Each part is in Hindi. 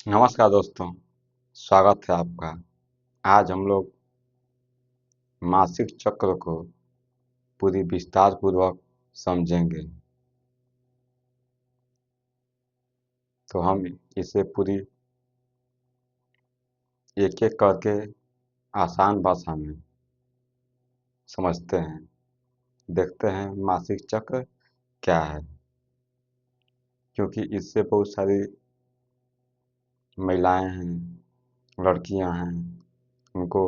नमस्कार दोस्तों, स्वागत है आपका। आज हम लोग मासिक चक्र को पूरी विस्तार पूर्वक समझेंगे। तो हम इसे पूरी एक एक करके आसान भाषा में समझते हैं। देखते हैं मासिक चक्र क्या है, क्योंकि इससे बहुत सारी महिलाएं हैं, लड़कियां हैं, उनको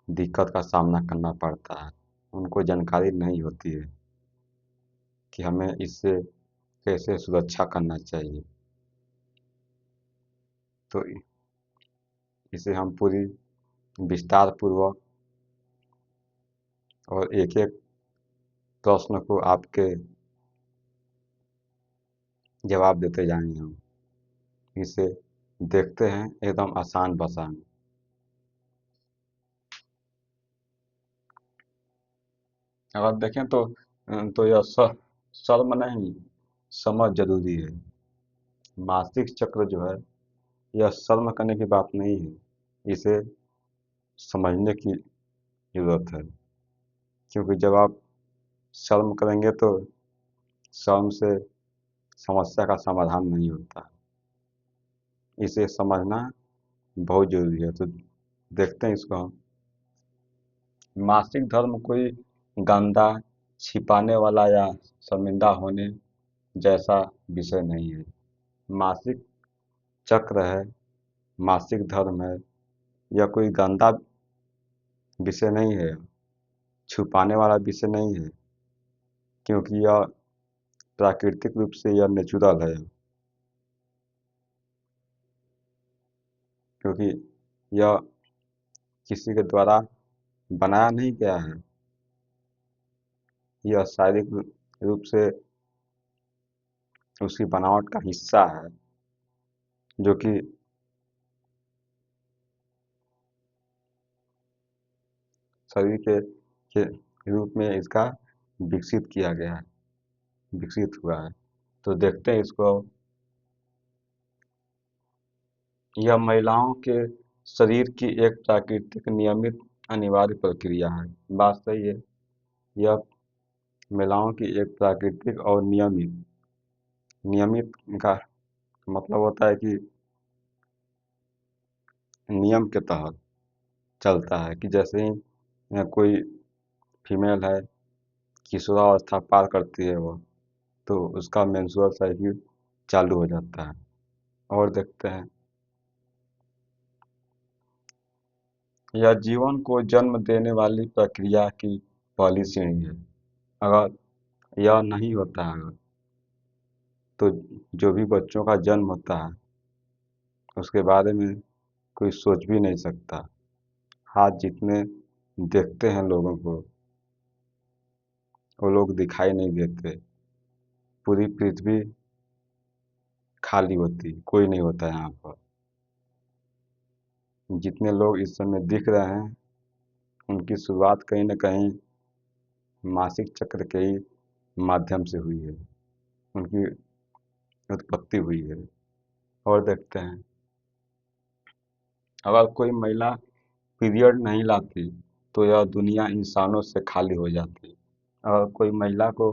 दिक्कत का सामना करना पड़ता है। उनको जानकारी नहीं होती है कि हमें इससे कैसे सुरक्षा करना चाहिए। तो इसे हम पूरी विस्तार पूर्वक और एक एक प्रश्न को आपके जवाब देते जाएंगे। हम इसे देखते हैं एकदम आसान भाषा में। अगर देखें तो यह शर्म नहीं, समझ जरूरी है। मासिक चक्र जो है, यह शर्म करने की बात नहीं है, इसे समझने की जरूरत है। क्योंकि जब आप शर्म करेंगे तो शर्म से समस्या का समाधान नहीं होता। इसे समझना बहुत जरूरी है। तो देखते हैं इसको हम। मासिक धर्म कोई गंदा, छिपाने वाला या शर्मिंदा होने जैसा विषय नहीं है। मासिक चक्र है, मासिक धर्म है, यह कोई गंदा विषय नहीं है, छुपाने वाला विषय नहीं है, क्योंकि यह प्राकृतिक रूप से यह नेचुरल है। क्योंकि यह किसी के द्वारा बनाया नहीं गया है, यह शारीरिक रूप से उसकी बनावट का हिस्सा है, जो कि शरीर के रूप में इसका विकसित किया गया है, विकसित हुआ है। तो देखते हैं इसको। यह महिलाओं के शरीर की एक प्राकृतिक नियमित अनिवार्य प्रक्रिया है। बात सही है। यह महिलाओं की एक प्राकृतिक और नियमित नियमित का मतलब होता है कि नियम के तहत चलता है। कि जैसे ही कोई फीमेल है, किशोरावस्था पार करती है वो, तो उसका मेंस्ट्रुअल साइकिल चालू हो जाता है। और देखते हैं, यह जीवन को जन्म देने वाली प्रक्रिया की पहली सीढ़ी है। अगर यह नहीं होता है तो जो भी बच्चों का जन्म होता है उसके बारे में कोई सोच भी नहीं सकता। आज जितने देखते हैं लोगों को, वो लोग दिखाई नहीं देते। पूरी पृथ्वी खाली होती, कोई नहीं होता यहाँ पर। जितने लोग इस समय दिख रहे हैं, उनकी शुरुआत कहीं न कहीं मासिक चक्र के ही माध्यम से हुई है, उनकी उत्पत्ति हुई है। और देखते हैं, अगर कोई महिला पीरियड नहीं लाती तो यह दुनिया इंसानों से खाली हो जाती। अगर कोई महिला को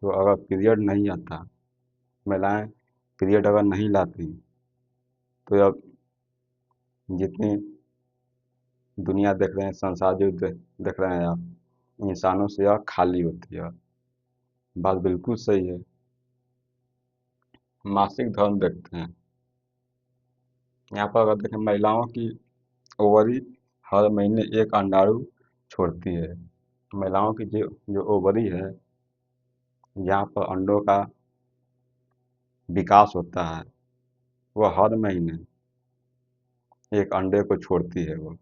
तो अगर पीरियड नहीं आता, महिलाएं पीरियड अगर नहीं लाती, तो यह जितनी दुनिया देख रहे हैं, संसार जो देख रहे हैं आप, इंसानों से यह खाली होती है। बात बिल्कुल सही है। मासिक धर्म देखते हैं। यहाँ पर अगर देखें, महिलाओं की ओवरी हर महीने एक अंडाणु छोड़ती है। महिलाओं की जो जो ओवरी है, यहाँ पर अंडों का विकास होता है, वह हर महीने एक अंडे को छोड़ती है। वो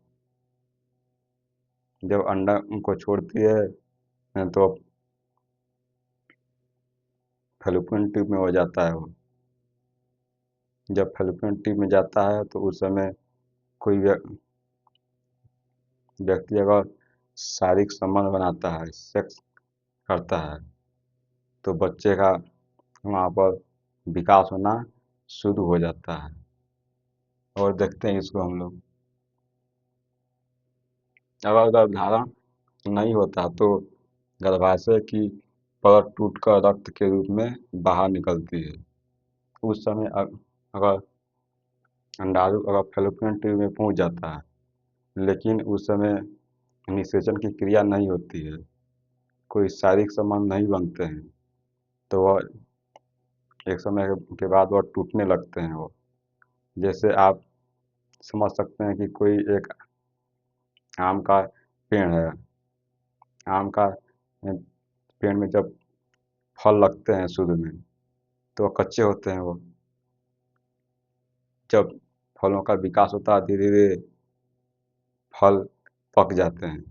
जब अंडा को छोड़ती है तो फेलोपियन ट्यूब में हो जाता है वो। जब फेलोपियन ट्यूब में जाता है तो उस समय कोई व्यक्ति अगर शारीरिक संबंध बनाता है, सेक्स करता है, तो बच्चे का वहाँ पर विकास होना शुरू हो जाता है। और देखते हैं इसको हम लोग। अगर गर्भधारण नहीं होता तो गर्भाशय की परत टूटकर रक्त के रूप में बाहर निकलती है। उस समय अगर अंडाणु अगर फैलोपियन ट्यूब में पहुंच जाता है, लेकिन उस समय निषेचन की क्रिया नहीं होती है, कोई शारीरिक संबंध नहीं बनते हैं, तो वह एक समय के बाद वह टूटने लगते हैं। वो जैसे आप समझ सकते हैं कि कोई एक आम का पेड़ है। आम का पेड़ में जब फल लगते हैं शुरू में, तो वो कच्चे होते हैं। वो जब फलों का विकास होता है, धीरे धीरे फल पक जाते हैं।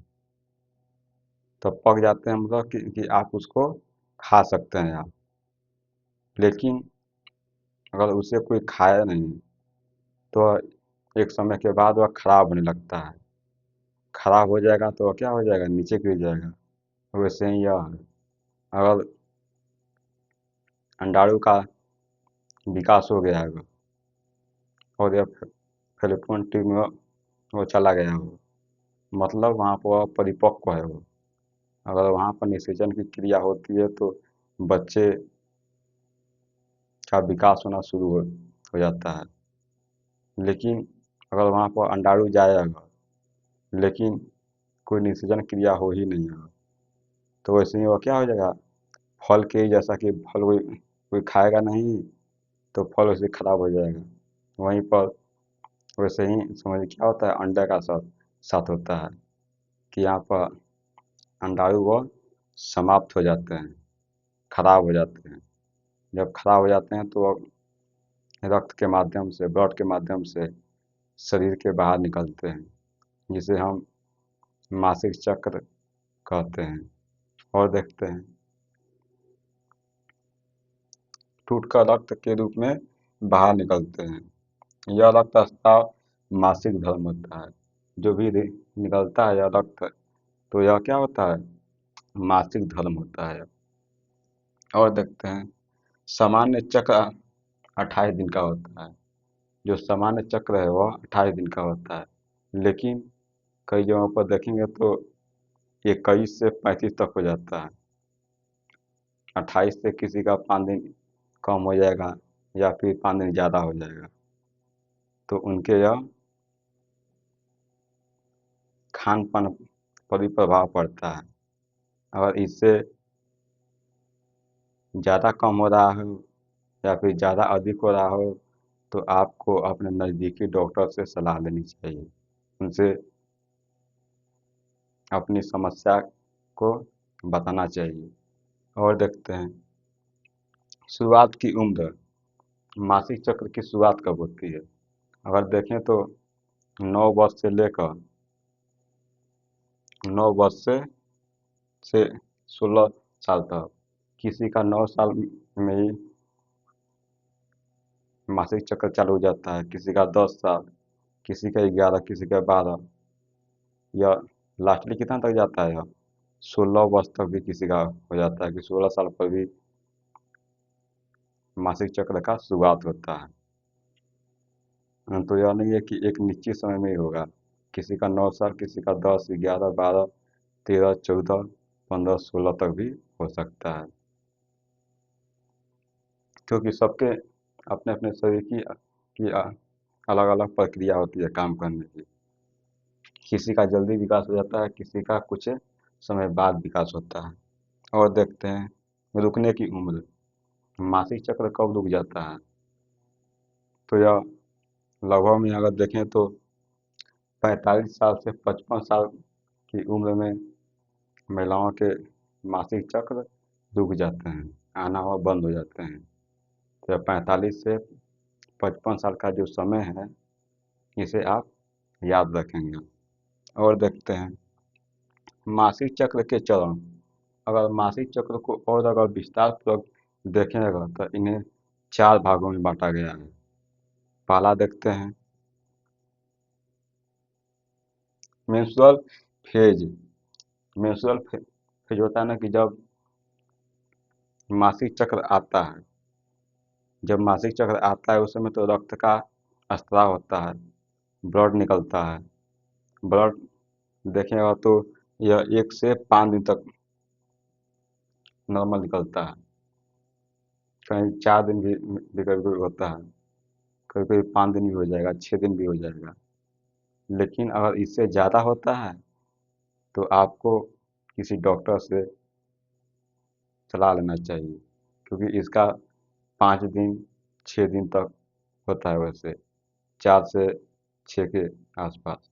तब पक जाते हैं मतलब कि आप उसको खा सकते हैं आप। लेकिन अगर उसे कोई खाया नहीं, तो एक समय के बाद वह खराब होने लगता है। खराब हो जाएगा तो वह क्या हो जाएगा, नीचे गिर जाएगा। वैसे ही यह है। अगर अंडाणु का विकास हो गया है और यह फेलोपियन ट्यूब में वो चला गया हो, मतलब वहाँ पर वह परिपक्व है। वो अगर वहाँ पर निषेचन की क्रिया होती है तो बच्चे का विकास होना शुरू हो जाता है। लेकिन अगर वहाँ पर अंडाणु जाएगा, लेकिन कोई निषेचन क्रिया हो ही नहीं है, तो वैसे ही वो क्या हो जाएगा, फल के ही जैसा कि फल कोई कोई खाएगा नहीं, तो फल वैसे खराब हो जाएगा। वहीं पर वैसे ही समझ क्या होता है, अंडे का साथ साथ होता है कि यहाँ पर अंडाणु वो समाप्त हो जाते हैं, खराब हो जाते हैं। जब खराब हो जाते हैं तो वो रक्त के माध्यम से, ब्लड के माध्यम से शरीर के बाहर निकलते हैं, जिसे हम मासिक चक्र कहते हैं। और देखते हैं, टूटकर रक्त के रूप में बाहर निकलते हैं। यह रक्तस्राव मासिक धर्म होता है। जो भी निकलता है यह रक्त, तो यह क्या होता है, मासिक धर्म होता है। और देखते हैं, सामान्य चक्र 28 दिन का होता है। जो सामान्य चक्र है वह 28 दिन का होता है। लेकिन कई जगहों पर देखेंगे तो 21 से 35 तक हो जाता है। 28 से किसी का 5 दिन कम हो जाएगा, या फिर 5 दिन ज़्यादा हो जाएगा। तो उनके यह खान पान पर भी प्रभाव पड़ता है। अगर इससे ज़्यादा कम हो रहा हो या फिर ज़्यादा अधिक हो रहा हो, तो आपको अपने नज़दीकी डॉक्टर से सलाह लेनी चाहिए। उनसे अपनी समस्या को बताना चाहिए। और देखते हैं, शुरुआत की उम्र, मासिक चक्र की शुरुआत कब होती है। अगर देखें तो 9 वर्ष से लेकर 9 वर्ष से 16 साल तक। किसी का 9 साल में ही मासिक चक्र चालू हो जाता है, किसी का 10 साल, किसी का 11, किसी का 12, या लास्टली कितना तक जाता है, 16 वर्ष तक भी किसी का हो जाता है कि 16 साल पर भी मासिक चक्र का शुरुआत होता है। तो यह नहीं है कि एक निश्चित समय में ही होगा। किसी का 9 साल, किसी का 10, 11, 12, 13, 14, 15, 16 तक भी हो सकता है। क्योंकि सबके अपने अपने शरीर की अलग अलग प्रक्रिया होती है काम करने की। किसी का जल्दी विकास हो जाता है, किसी का कुछ समय बाद विकास होता है। और देखते हैं, रुकने की उम्र, मासिक चक्र कब रुक जाता है। तो यह लगभग में अगर देखें तो 45 साल से 55 साल की उम्र में महिलाओं के मासिक चक्र रुक जाते हैं, आना हुआ बंद हो जाते हैं। तो 45 से 55 साल का जो समय है, इसे आप याद रखेंगे। और देखते हैं, मासिक चक्र के चरण, अगर मासिक चक्र को और अगर विस्तार पूर्वक देखेंगे तो इन्हें 4 भागों में बांटा गया है। पहला देखते हैं, मेंस्ट्रुअल फेज। मेंस्ट्रुअल फेज होता है ना कि जब मासिक चक्र आता है, जब मासिक चक्र आता है उस समय तो रक्त का स्राव होता है, ब्लड निकलता है। ब्लड देखेगा तो यह 1 से 5 दिन तक नॉर्मल निकलता है। कहीं 4 दिन भी कभी कभी होता है, कभी कभी 5 दिन भी हो जाएगा, 6 दिन भी हो जाएगा। लेकिन अगर इससे ज़्यादा होता है तो आपको किसी डॉक्टर से सलाह लेना चाहिए, क्योंकि इसका 5 दिन 6 दिन तक होता है, वैसे 4 से 6 के आसपास।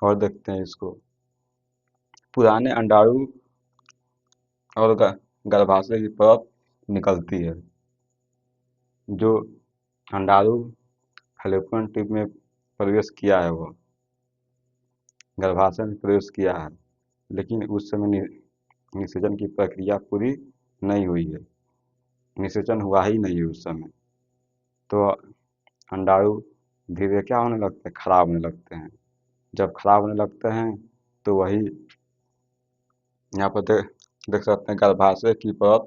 और देखते हैं इसको, पुराने अंडाणु और गर्भाशय की परत निकलती है। जो अंडाणु फैलोपियन ट्यूब में प्रवेश किया है, वो गर्भाशय में प्रवेश किया है, लेकिन उस समय निषेचन की प्रक्रिया पूरी नहीं हुई है, निषेचन हुआ ही नहीं है उस समय। तो अंडाणु धीरे क्या होने लगते हैं, खराब होने लगते हैं। जब खराब होने लगते हैं तो वही यहाँ पर देख सकते हैं, गर्भाशय की परत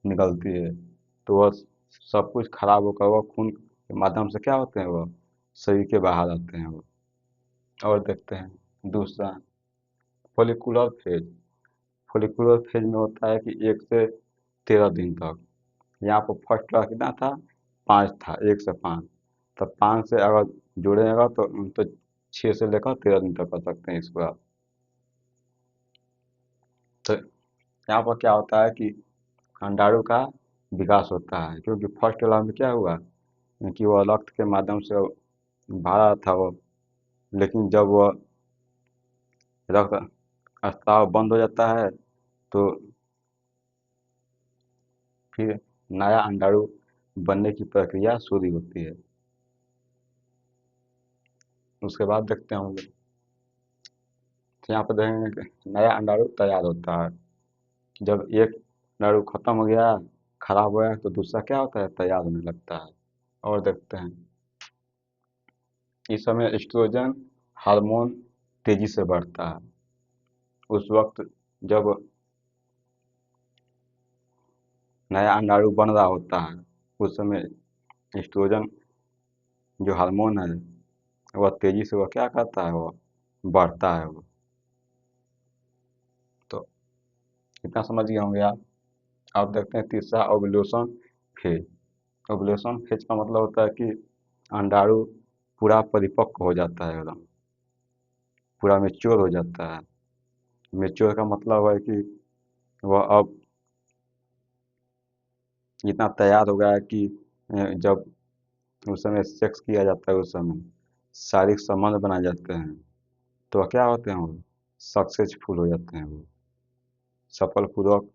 निकलती है। तो वह सब कुछ खराब होकर वह खून के माध्यम से क्या होते हैं, वह शरीर के बाहर आते हैं वो। और देखते हैं दूसरा, फॉलिकुलर फेज। फॉलिकुलर फेज में होता है कि 1 से 13 दिन तक। यहाँ पर फर्स्ट क्लास कितना था, 5 था, 1 से 5। तब 5 से अगर जोड़ेगा तो 6 से लेकर 13 दिन तक कर सकते हैं इसको आप। तो यहाँ पर क्या होता है कि अंडाणु का विकास होता है, क्योंकि फर्स्ट वाला में क्या हुआ कि वह रक्त के माध्यम से बाहर था वो, लेकिन जब वह रक्त स्राव बंद हो जाता है तो फिर नया अंडाणु बनने की प्रक्रिया शुरू होती है। उसके बाद देखते हैं हम लोग, तो यहाँ पर देखेंगे कि नया अंडाणु तैयार होता है। जब एक अंडाणु खत्म हो गया, खराब हो गया, तो दूसरा क्या होता है, तैयार होने लगता है। और देखते हैं, इस समय एस्ट्रोजन हार्मोन तेजी से बढ़ता है। उस वक्त जब नया अंडाणु बन रहा होता है, उस समय एस्ट्रोजन जो हार्मोन है वह तेजी से वह क्या करता है, वह बढ़ता है वो। तो इतना समझ गए होंगे आप। अब देखते हैं तीसरा, ओव्यूलेशन फेज। ओव्यूलेशन फेज का मतलब होता है कि अंडाणु पूरा परिपक्व हो जाता है, एकदम पूरा मेच्योर हो जाता है। मेच्योर का मतलब है कि वह अब इतना तैयार हो गया है कि जब उस समय सेक्स किया जाता है, उस समय शारीरिक संबंध बनाए जाते हैं, तो वह क्या होते हैं, वो सक्सेसफुल हो जाते हैं, वो सफलपूर्वक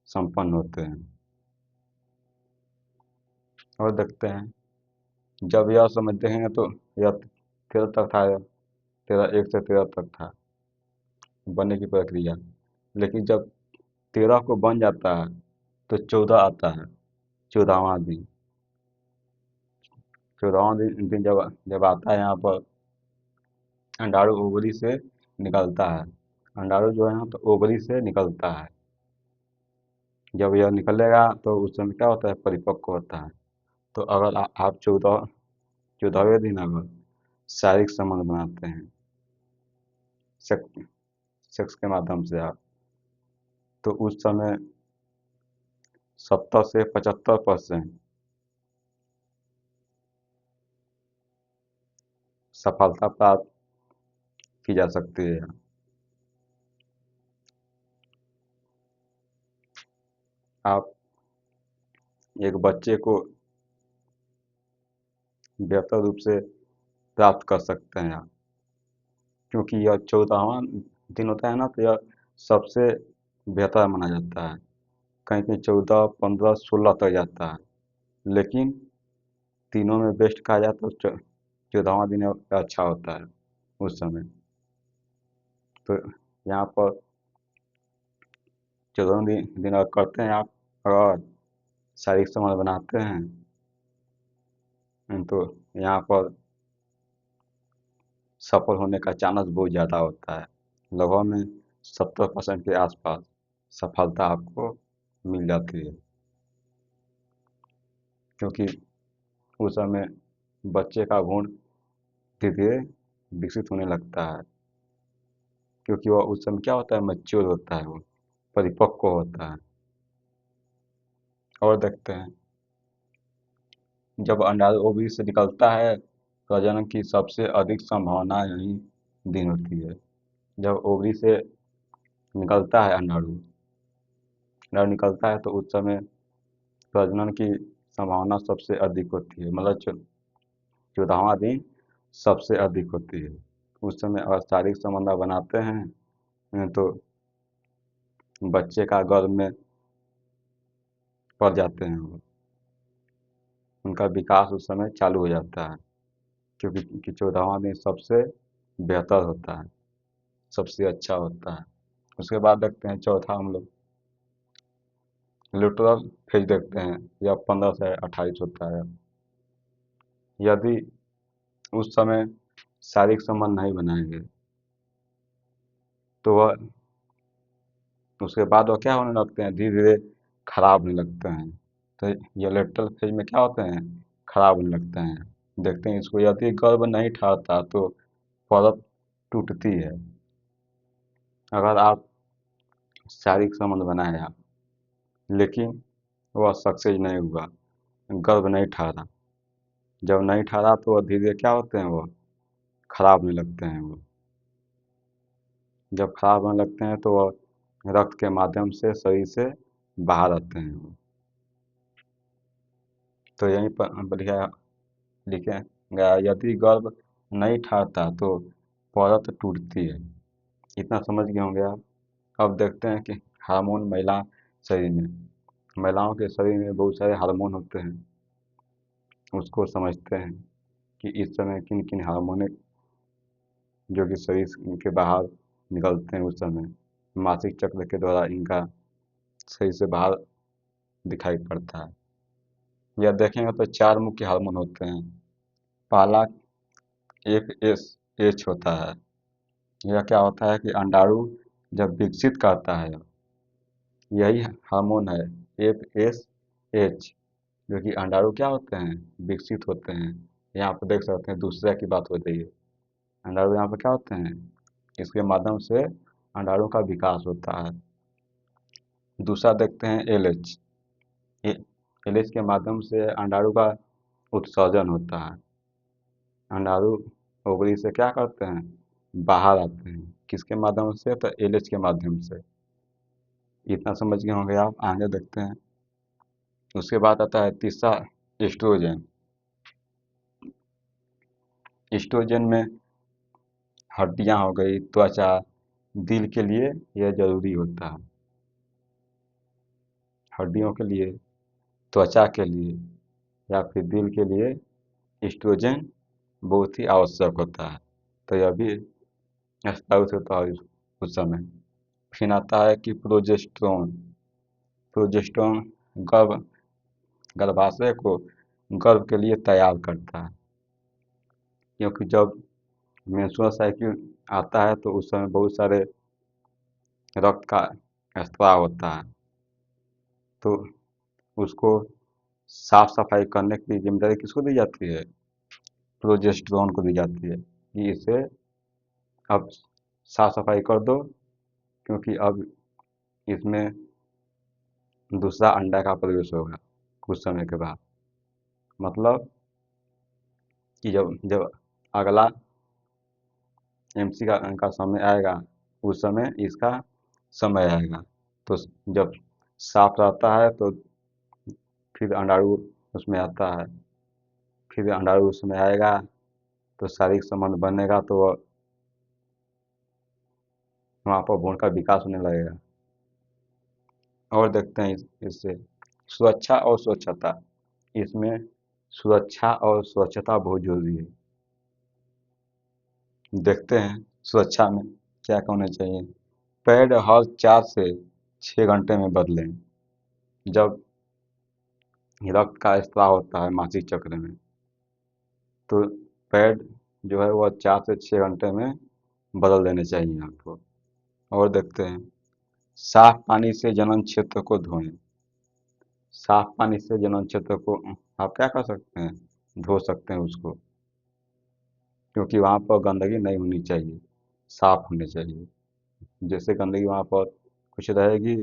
संपन्न होते हैं। और देखते हैं, जब यह समय देखेंगे तो यह 13 तक था, 1 से 13 तक था बनने की प्रक्रिया। लेकिन जब 13 को बन जाता है तो 14 आता है, 14वां दिन। 14वां दिन जब जब आता है, यहाँ पर अंडाणु ओवरी से निकलता है। अंडाणु जो है ना, तो ओवरी से निकलता है। जब यह निकलेगा तो उस समय क्या होता है, परिपक्व होता है। तो अगर आप 14वें दिन अगर शारीरिक संबंध बनाते हैं, सेक्स सेक्स के माध्यम से आप, तो उस समय 70 से 75% सफलता प्राप्त की जा सकती है। आप एक बच्चे को बेहतर रूप से प्राप्त कर सकते हैं आप, क्योंकि यह 14वां दिन होता है ना, तो यह सबसे बेहतर माना जाता है। कहीं कहीं 14, 15, 16 तक जाता है, लेकिन तीनों में बेस्ट कहा जाए तो 14वां दिन अच्छा होता है उस समय। तो यहाँ पर 14वें दिन अगर करते हैं आप, अगर शारीरिक संबंध बनाते हैं, तो यहाँ पर सफल होने का चांस बहुत ज़्यादा होता है। लगभग में 70% के आसपास सफलता आपको मिल जाती है, क्योंकि उस समय बच्चे का भ्रूण धीरे धीरे विकसित होने लगता है, क्योंकि वह उस समय क्या होता है, मैच्योर होता है, वो परिपक्व होता है। और देखते हैं, जब अंडाणु ओवरी से निकलता है, प्रजनन की सबसे अधिक संभावना यही दिन होती है। जब ओवरी से निकलता है अंडाणु अंडाणु निकलता है, तो उस समय प्रजनन की संभावना सबसे अधिक होती है, मतलब 14वां दिन सबसे अधिक होती है। उस समय अगर शारीरिक संबंध बनाते हैं तो बच्चे का गर्भ में पड़ जाते हैं वो, उनका विकास उस समय चालू हो जाता है, क्योंकि 14वां दिन सबसे बेहतर होता है, सबसे अच्छा होता है। उसके बाद देखते हैं चौथा हम लोग ल्यूटरल फेज देखते हैं, यह 15 से 28 होता है। यदि उस समय शारीरिक संबंध नहीं बनाएंगे तो वह उसके बाद वो क्या होने लगते हैं, धीरे धीरे खराब होने लगते हैं। तो ये लेटरल फेज में क्या होते हैं, खराब होने लगते हैं। देखते हैं इसको, यदि गर्भ नहीं ठहरता तो परत टूटती है। अगर आप शारीरिक संबंध बनाए आप, लेकिन वह सक्सेस नहीं हुआ, गर्भ नहीं ठहरा, जब नहीं ठहरा तो वह धीरे धीरे क्या होते हैं, वो खराब होने लगते हैं। वो जब खराब होने लगते हैं तो वह रक्त के माध्यम से शरीर से बाहर आते हैं वो। तो यहीं पर लिखे गया, यदि गर्भ नहीं ठहरता तो परत टूटती है। इतना समझ गए होंगे आप। अब देखते हैं कि हार्मोन महिला शरीर में, महिलाओं के शरीर में बहुत सारे हार्मोन होते हैं, उसको समझते हैं कि इस समय किन किन हार्मोन जो कि शरीर के बाहर निकलते हैं उस समय मासिक चक्र के द्वारा इनका शरीर से बाहर दिखाई पड़ता है। यह देखेंगे तो 4 मुख्य हार्मोन होते हैं। पहला एक एस एच होता है। यह क्या होता है कि अंडाणु जब विकसित करता है, यही हार्मोन है एफ एस एच, जो कि अंडाणु क्या होते हैं, विकसित होते हैं। यहाँ पर देख सकते हैं दूसरा की बात हो रही है। अंडाणु यहाँ पर क्या होते हैं, इसके माध्यम से अंडाणु का विकास होता है। दूसरा देखते हैं एल एच। एल एच के माध्यम से अंडाणु का उत्सर्जन होता है। अंडाणु ओवरी से क्या करते हैं, बाहर आते हैं, किसके माध्यम से, तो एल एच के माध्यम से। इतना समझ गए होंगे आप। आगे देखते हैं, उसके बाद आता है तीसरा एस्ट्रोजन। एस्ट्रोजन में हड्डियां हो गई, त्वचा, दिल के लिए यह जरूरी होता है। हड्डियों के लिए, त्वचा के लिए या फिर दिल के लिए एस्ट्रोजन बहुत ही आवश्यक होता है। तो यह भी स्पाउस होता है उस समय। फिर आता है कि प्रोजेस्टेरोन। प्रोजेस्टेरोन गर्भाशय को गर्भ के लिए तैयार करता है, क्योंकि जब मेंस्ट्रुअल साइकिल आता है तो उस समय बहुत सारे रक्त का स्त्राव होता है, तो उसको साफ सफाई करने की जिम्मेदारी किसको दी जाती है, प्रोजेस्टेरोन को दी जाती है कि इसे अब साफ सफाई कर दो, क्योंकि अब इसमें दूसरा अंडा का प्रवेश होगा कुछ समय के बाद। मतलब कि जब जब अगला एमसी का समय आएगा, उस समय इसका समय आएगा। तो जब साफ रहता है तो फिर अंडाणु उसमें आता है, फिर अंडाणु उसमें आएगा तो शारीरिक संबंध बनेगा, तो वहाँ पर भ्रूण का विकास होने लगेगा। और देखते हैं इससे सुरक्षा और स्वच्छता। इसमें सुरक्षा और स्वच्छता बहुत जरूरी है। देखते हैं सुरक्षा में क्या क्या होना चाहिए। पैड हर 4 से 6 घंटे में बदलें। जब रक्त का स्त्राव होता है मासिक चक्र में, तो पैड जो है वह 4 से 6 घंटे में बदल देने चाहिए आपको। और देखते हैं साफ पानी से जनन क्षेत्र को धोएं। साफ पानी से जनन क्षेत्र को आप क्या कर सकते हैं, धो सकते हैं उसको, क्योंकि वहाँ पर गंदगी नहीं होनी चाहिए, साफ होनी चाहिए। जैसे गंदगी वहाँ पर कुछ रहेगी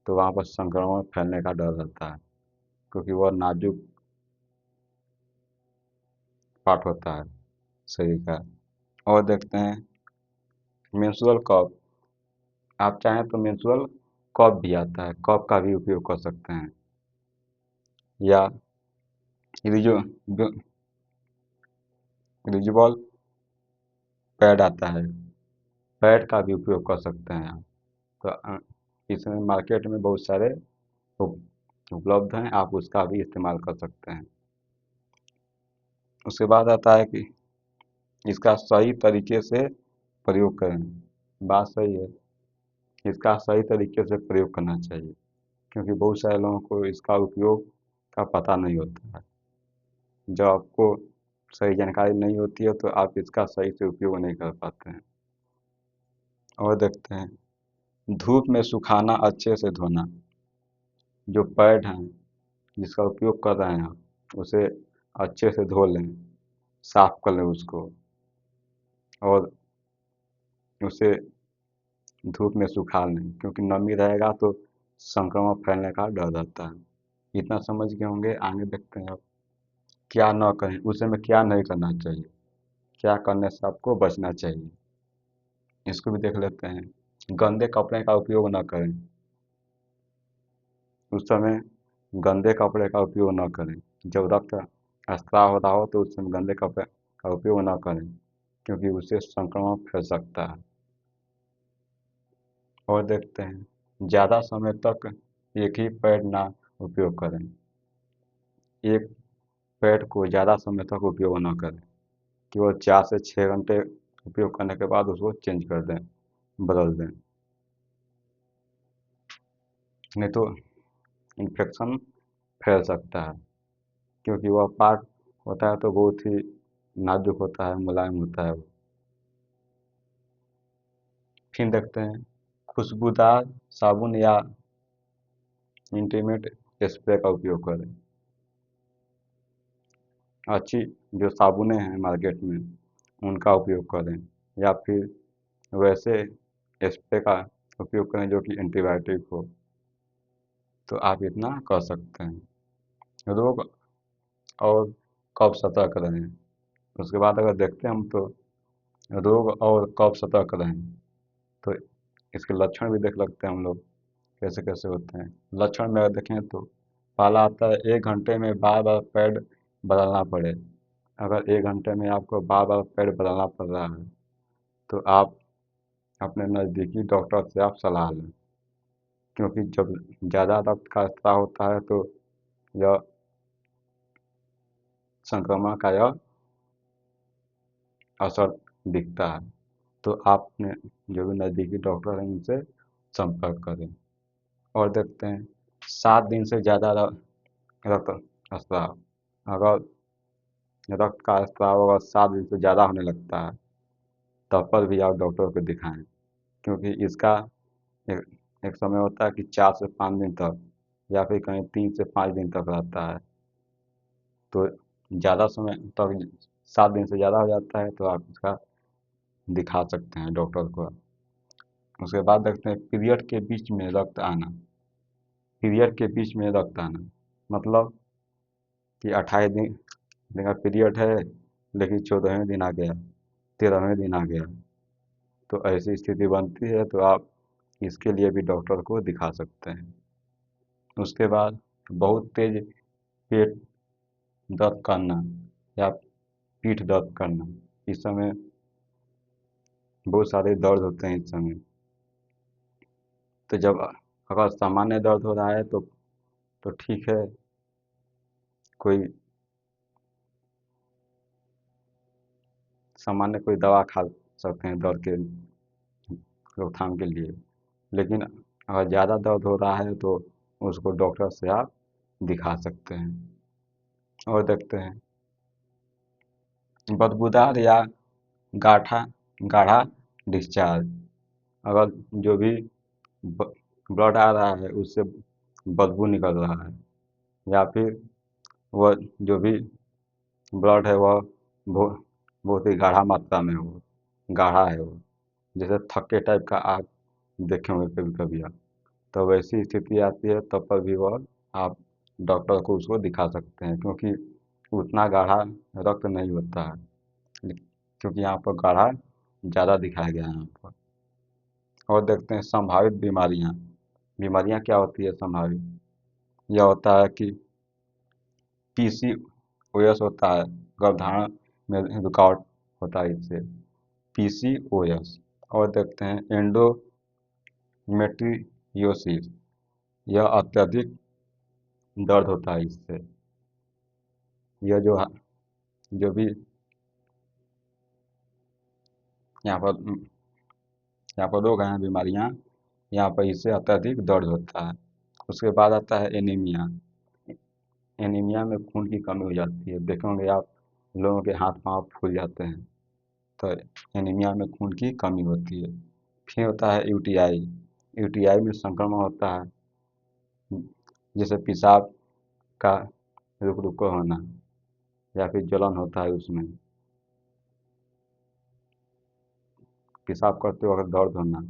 तो वहाँ पर संक्रमण फैलने का डर रहता है, क्योंकि वह नाजुक पार्ट होता है शरीर का। और देखते हैं मेंस्ट्रुअल कप। आप चाहें तो मेंस्ट्रुअल कप भी आता है, कप का भी उपयोग कर सकते हैं। या रिजो रिजबल पैड आता है, पैड का भी उपयोग कर सकते हैं आप। तो इसमें मार्केट में बहुत सारे उपलब्ध हैं, आप उसका भी इस्तेमाल कर सकते हैं। उसके बाद आता है कि इसका सही तरीके से प्रयोग करें। बात सही है, इसका सही तरीके से प्रयोग करना चाहिए, क्योंकि बहुत सारे लोगों को इसका उपयोग का पता नहीं होता है। जब आपको सही जानकारी नहीं होती है तो आप इसका सही से उपयोग नहीं कर पाते हैं। और देखते हैं धूप में सुखाना, अच्छे से धोना। जो पैड हैं जिसका उपयोग कर रहे हैं आप, उसे अच्छे से धो लें, साफ कर लें उसको, और उसे धूप में सुखा लें, क्योंकि नमी रहेगा तो संक्रमण फैलने का डर रहता है। इतना समझ गए होंगे। आगे देखते हैं आप क्या न करें, उस समय क्या नहीं करना चाहिए, क्या करने से आपको बचना चाहिए, इसको भी देख लेते हैं। गंदे कपड़े का उपयोग न करें, उस समय गंदे कपड़े का उपयोग न करें। जब रक्त स्राव हो रहा हो तो उस समय गंदे कपड़े का उपयोग न करें, क्योंकि उससे संक्रमण फैल सकता है। और देखते हैं ज़्यादा समय तक एक ही पैड ना उपयोग करें। एक पैड को ज़्यादा समय तक उपयोग न करें, केवल 4 से 6 घंटे उपयोग करने के बाद उसको चेंज कर दें, बदल दें, नहीं तो इन्फेक्शन फैल सकता है। क्योंकि वह पार्ट होता है तो बहुत ही नाजुक होता है, मुलायम होता है। फिर देखते हैं खुशबूदार साबुन या इंटीमेट स्प्रे का उपयोग करें। अच्छी जो साबुनें हैं मार्केट में, उनका उपयोग करें, या फिर वैसे स्प्रे का उपयोग करें जो कि एंटीबायोटिक हो। तो आप इतना कर सकते हैं। रोग और कब सतर्क रहें। उसके बाद अगर देखते हैं हम तो रोग और कब सतर्क रहें, तो इसके लक्षण भी देख लगते हैं हम लोग कैसे कैसे होते हैं। लक्षण में अगर देखें तो पहला आता है 1 घंटे में बार बार पैड बदलना पड़े। अगर 1 घंटे में आपको बार बार पैड बदलना पड़ रहा है तो आप अपने नज़दीकी डॉक्टर से आप सलाह लें, क्योंकि जब ज़्यादा रक्त का स्राव होता है तो यह संक्रमण का यह असर दिखता है। तो आप अपने जो भी नज़दीकी डॉक्टर हैं उनसे संपर्क करें। और देखते हैं 7 दिन से ज़्यादा रक्त स्राव। अगर रक्त का स्राव अगर 7 दिन से ज़्यादा होने लगता है तब पर भी आप डॉक्टर को दिखाएं, क्योंकि इसका एक, एक समय होता है कि 4 से 5 दिन तक, या फिर कहीं 3 से 5 दिन तक रहता है। तो ज़्यादा समय तक 7 दिन से ज़्यादा हो जाता है तो आप इसका दिखा सकते हैं डॉक्टर को। उसके बाद देखते हैं पीरियड के बीच में रक्त आना। पीरियड के बीच में रक्त आना मतलब कि 28 दिन का पीरियड है, लेकिन 14वें दिन आ गया, 13वें दिन आ गया, तो ऐसी स्थिति बनती है तो आप इसके लिए भी डॉक्टर को दिखा सकते हैं। उसके बाद बहुत तेज पेट दर्द करना या पीठ दर्द करना, इस समय बहुत सारे दर्द होते हैं इस समय। तो जब अगर सामान्य दर्द हो रहा है तो ठीक है, कोई सामान्य कोई दवा खा सकते हैं दर्द के रोकथाम के लिए। लेकिन अगर ज़्यादा दर्द हो रहा है तो उसको डॉक्टर से आप दिखा सकते हैं। और देखते हैं बदबूदार या गाढ़ा गाढ़ा डिस्चार्ज। अगर जो भी ब्लड आ रहा है उससे बदबू निकल रहा है, या फिर वह जो भी ब्लड है वह बहुत बहुत ही गाढ़ा मात्रा में हो, गाढ़ा है वो, जैसे थक्के टाइप का आप देखे होंगे कभी कभी आप। तो वैसी स्थिति आती है तब पर भी वह आप डॉक्टर को उसको दिखा सकते हैं, क्योंकि उतना गाढ़ा रक्त नहीं होता है, क्योंकि यहाँ पर गाढ़ा ज़्यादा दिखाया गया है यहाँ पर। और देखते हैं संभावित बीमारियाँ। बीमारियाँ क्या होती है संभावित? यह होता है कि पीसीओएस होता है, गर्भधारण में रुकावट होता है इससे, पीसीओएस। और देखते हैं एंडोमेट्रियोसिस, यह अत्यधिक दर्द होता है इससे। यह जो भी यहाँ पर यहाँ पर रोग हैं, बीमारियाँ, यहाँ पर इससे अत्यधिक दर्द होता है। उसके बाद आता है एनीमिया। एनीमिया में खून की कमी हो जाती है, देखे होंगे आप लोगों के हाथ पांव फूल जाते हैं, तो एनीमिया में खून की कमी होती है। फिर होता है यूटीआई। यूटीआई में संक्रमण होता है, जैसे पेशाब का रुक रुक होना, या फिर जलन होता है उसमें, पेशाब करते वक्त दर्द होना।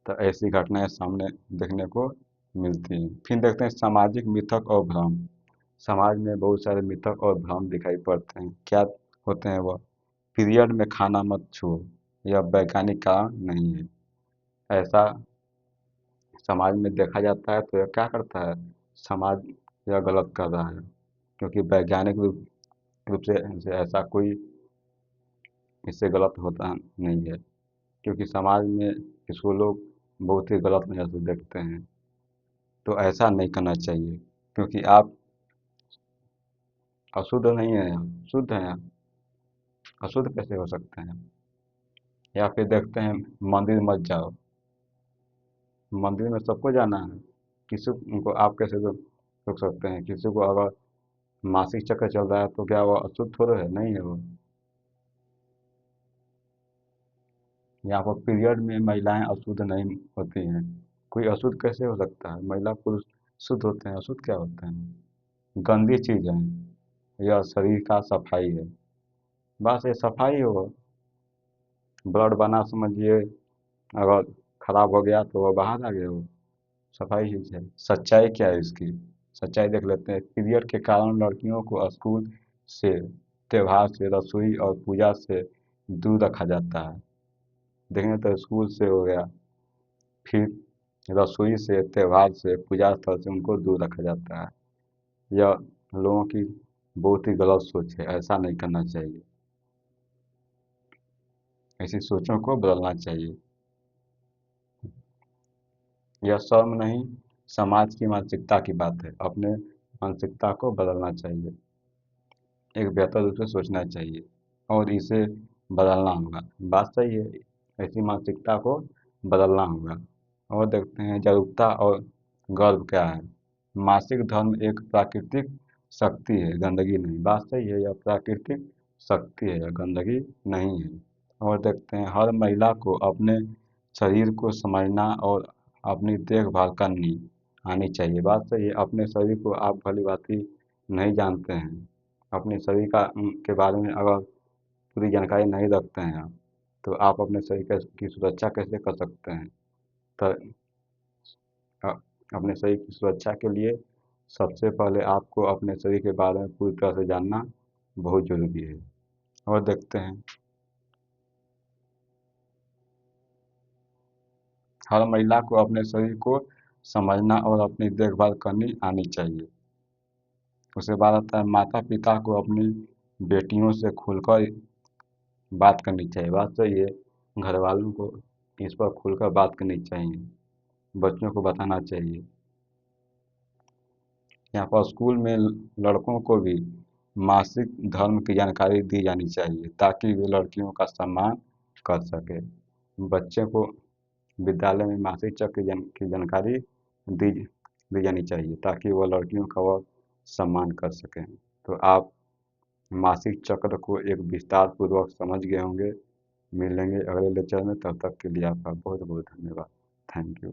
तो ऐसी घटनाएं सामने देखने को मिलती हैं। फिर देखते हैं सामाजिक मिथक और भ्रम। समाज में बहुत सारे मिथक और भ्रम दिखाई पड़ते हैं। क्या होते हैं वह? पीरियड में खाना मत छुओ, यह वैज्ञानिक कारण नहीं है। ऐसा समाज में देखा जाता है, तो यह क्या करता है, समाज यह गलत कर रहा है, क्योंकि वैज्ञानिक रूप से ऐसा कोई इससे गलत होता नहीं है, क्योंकि समाज में इसको लोग बहुत ही गलत नज़र से देखते हैं। तो ऐसा नहीं करना चाहिए, क्योंकि आप अशुद्ध नहीं हैं, आप शुद्ध हैं। आप अशुद्ध कैसे हो सकते हैं? या फिर देखते हैं मंदिर मत जाओ। मंदिर में सबको जाना है, किसी को आप कैसे रोक सकते हैं? किसी को अगर मासिक चक्कर चल रहा है तो क्या वो अशुद्ध थोड़ा है? नहीं है वो। यहाँ पर पीरियड में महिलाएं अशुद्ध नहीं होती हैं। कोई अशुद्ध कैसे हो सकता है? महिला पुरुष शुद्ध होते हैं, अशुद्ध क्या होते हैं? गंदी चीज है, यह शरीर का सफाई है, बस ये सफाई हो। ब्लड बना समझिए, अगर खराब हो गया तो वह बाहर आ गया, वो सफाई चीज है। सच्चाई क्या है इसकी? सच्चाई देख लेते हैं। पीरियड के कारण लड़कियों को स्कूल से, त्योहार से, रसोई और पूजा से दूर रखा जाता है। देखेंगे तो स्कूल से हो गया, फिर रसोई से, त्योहार से, पूजा स्थल से उनको दूर रखा जाता है। यह लोगों की बहुत ही गलत सोच है, ऐसा नहीं करना चाहिए। ऐसी सोचों को बदलना चाहिए। यह शर्म नहीं, समाज की मानसिकता की बात है। अपने मानसिकता को बदलना चाहिए, एक बेहतर रूप से सोचना चाहिए, और इसे बदलना होगा। बात सही है, ऐसी मानसिकता को बदलना होगा। और देखते हैं जागरूकता और गर्व क्या है। मासिक धर्म एक प्राकृतिक शक्ति है, गंदगी नहीं। बात सही है, यह प्राकृतिक शक्ति है, गंदगी नहीं है। और देखते हैं हर महिला को अपने शरीर को समझना और अपनी देखभाल करनी आनी चाहिए। बात सही है, अपने शरीर को आप भली भांति नहीं जानते हैं, अपने शरीर के बारे में अगर पूरी जानकारी नहीं रखते हैं आप, तो आप अपने शरीर की सुरक्षा कैसे कर सकते हैं? तो अ, अपने शरीर की सुरक्षा के लिए सबसे पहले आपको अपने शरीर के बारे में पूरी तरह से जानना बहुत ज़रूरी है। और देखते हैं हर महिला को अपने शरीर को समझना और अपनी देखभाल करनी आनी चाहिए। उसके बाद आता है माता पिता को अपनी बेटियों से खुलकर बात करनी चाहिए। बात सही है, घर वालों को इस पर खुलकर बात करनी चाहिए, बच्चों को बताना चाहिए। यहाँ पर स्कूल में लड़कों को भी मासिक धर्म की जानकारी दी जानी चाहिए, ताकि वे लड़कियों का सम्मान कर सके। बच्चे को विद्यालय में मासिक चक्र की जानकारी दी दी जानी चाहिए, ताकि वह लड़कियों का वह सम्मान कर सकें। तो आप मासिक चक्र को एक विस्तार पूर्वक समझ गए होंगे। मिलेंगे अगले लेक्चर में, तब तक के लिए आपका बहुत बहुत धन्यवाद। Thank you.